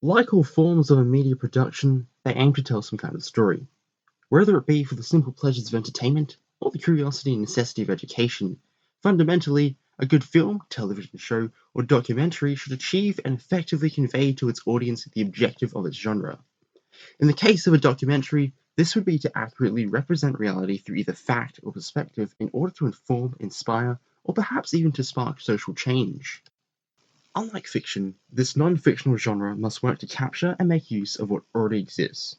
Like all forms of a media production, they aim to tell some kind of story. Whether it be for the simple pleasures of entertainment or the curiosity and necessity of education, fundamentally, a good film, television show, or documentary should achieve and effectively convey to its audience the objective of its genre. In the case of a documentary, this would be to accurately represent reality through either fact or perspective in order to inform, inspire, or perhaps even to spark social change. Unlike fiction, this non-fictional genre must work to capture and make use of what already exists.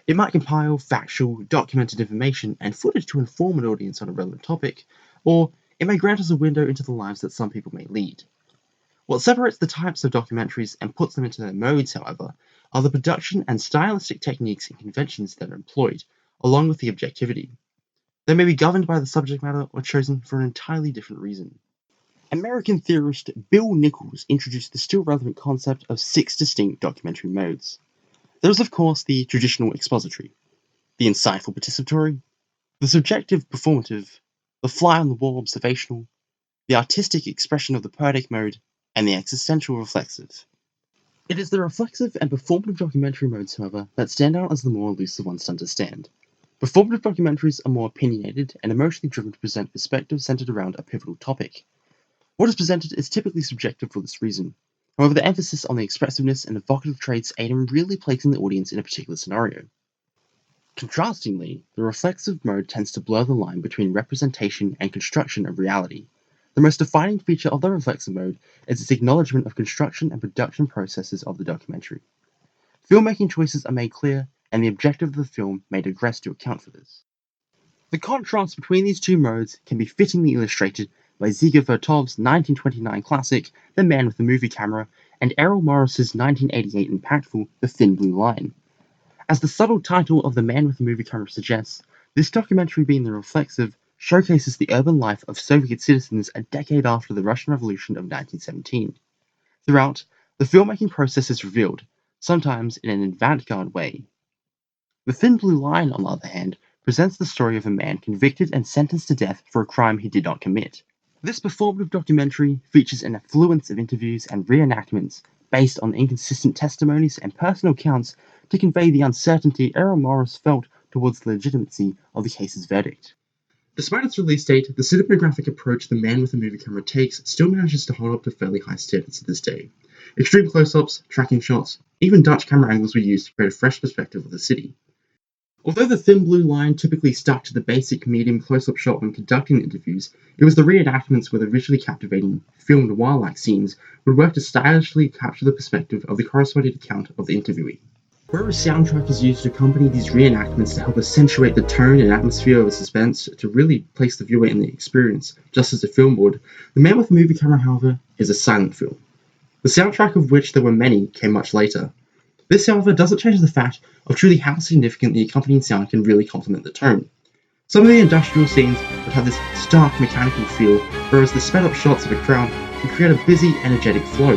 It might compile factual, documented information and footage to inform an audience on a relevant topic, or it may grant us a window into the lives that some people may lead. What separates the types of documentaries and puts them into their modes, however, are the production and stylistic techniques and conventions that are employed, along with the objectivity. They may be governed by the subject matter or chosen for an entirely different reason. American theorist Bill Nichols introduced the still relevant concept of six distinct documentary modes. There is, of course, the traditional expository, the insightful participatory, the subjective performative, the fly on the wall observational, the artistic expression of the poetic mode, and the existential reflexive. It is the reflexive and performative documentary modes, however, that stand out as the more elusive ones to understand. Performative documentaries are more opinionated and emotionally driven to present perspectives centered around a pivotal topic. What is presented is typically subjective for this reason. However, the emphasis on the expressiveness and evocative traits aid in really placing the audience in a particular scenario. Contrastingly, the reflexive mode tends to blur the line between representation and construction of reality. The most defining feature of the reflexive mode is its acknowledgement of construction and production processes of the documentary. Filmmaking choices are made clear, and the objective of the film may digress to account for this. The contrast between these two modes can be fittingly illustrated by Dziga Vertov's 1929 classic, The Man with the Movie Camera, and Errol Morris's 1988 impactful The Thin Blue Line. As the subtle title of The Man with the Movie Camera suggests, this documentary, being the reflexive, showcases the urban life of Soviet citizens a decade after the Russian Revolution of 1917. Throughout, the filmmaking process is revealed, sometimes in an avant-garde way. The Thin Blue Line, on the other hand, presents the story of a man convicted and sentenced to death for a crime he did not commit. This performative documentary features an affluence of interviews and reenactments based on inconsistent testimonies and personal accounts to convey the uncertainty Errol Morris felt towards the legitimacy of the case's verdict. Despite its release date, the cinematographic approach the Man with the Movie Camera takes still manages to hold up to fairly high standards to this day. Extreme close-ups, tracking shots, even Dutch camera angles were used to create a fresh perspective of the city. Although the Thin Blue Line typically stuck to the basic medium close-up shot when conducting interviews, it was the reenactments where the visually captivating, film noir-like scenes would work to stylishly capture the perspective of the corresponding account of the interviewee. Where a soundtrack is used to accompany these reenactments to help accentuate the tone and atmosphere of the suspense to really place the viewer in the experience, just as a film would, The Man with the Movie Camera, however, is a silent film. The soundtrack, of which there were many, came much later. This, however, doesn't change the fact of truly how significant the accompanying sound can really complement the tone. Some of the industrial scenes would have this stark mechanical feel, whereas the sped up shots of a crowd can create a busy, energetic flow.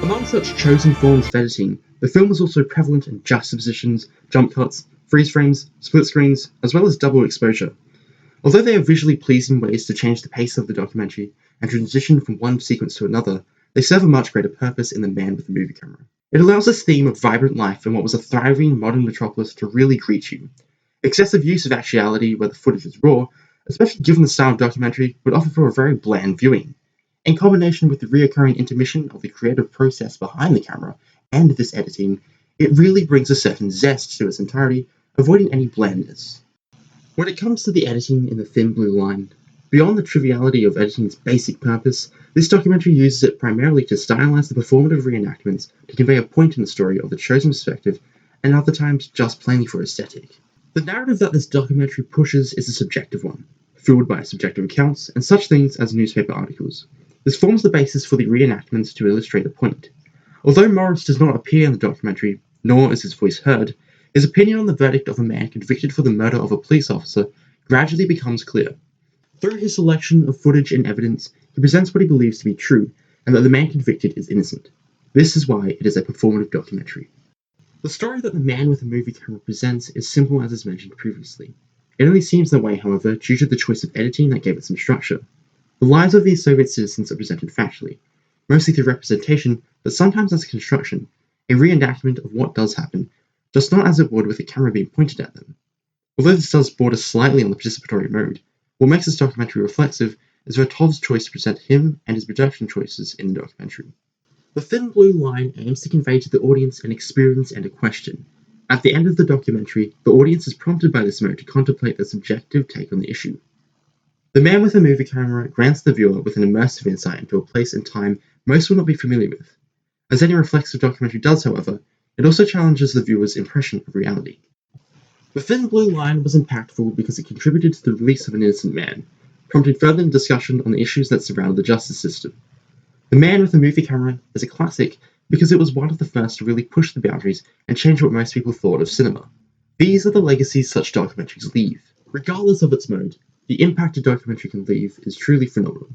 Among such chosen forms of editing, the film is also prevalent in juxtapositions, jump cuts, freeze frames, split screens, as well as double exposure. Although they are visually pleasing ways to change the pace of the documentary and transition from one sequence to another, they serve a much greater purpose in The Man with the Movie Camera. It allows this theme of vibrant life in what was a thriving modern metropolis to really greet you. Excessive use of actuality where the footage is raw, especially given the style of documentary, would offer for a very bland viewing. In combination with the reoccurring intermission of the creative process behind the camera and this editing, it really brings a certain zest to its entirety, avoiding any blandness. When it comes to the editing in The Thin Blue Line, beyond the triviality of editing's basic purpose, this documentary uses it primarily to stylize the performative reenactments to convey a point in the story of the chosen perspective, and other times just plainly for aesthetic. The narrative that this documentary pushes is a subjective one, fueled by subjective accounts and such things as newspaper articles. This forms the basis for the reenactments to illustrate the point. Although Morris does not appear in the documentary, nor is his voice heard, his opinion on the verdict of a man convicted for the murder of a police officer gradually becomes clear. Through his selection of footage and evidence, he presents what he believes to be true, and that the man convicted is innocent. This is why it is a performative documentary. The story that the Man with the Movie Camera presents is simple as is mentioned previously. It only seems that way, however, due to the choice of editing that gave it some structure. The lives of these Soviet citizens are presented factually, mostly through representation, but sometimes as construction, a reenactment of what does happen, just not as it would with a camera being pointed at them. Although this does border slightly on the participatory mode, what makes this documentary reflexive is Vertov's choice to present him and his production choices in the documentary. The Thin Blue Line aims to convey to the audience an experience and a question. At the end of the documentary, the audience is prompted by this mode to contemplate their subjective take on the issue. The Man with a Movie Camera grants the viewer with an immersive insight into a place and time most will not be familiar with. As any reflexive documentary does, however, it also challenges the viewer's impression of reality. The Thin Blue Line was impactful because it contributed to the release of an innocent man, prompting further discussion on the issues that surround the justice system. The Man with a Movie Camera is a classic because it was one of the first to really push the boundaries and change what most people thought of cinema. These are the legacies such documentaries leave. Regardless of its mode, the impact a documentary can leave is truly phenomenal.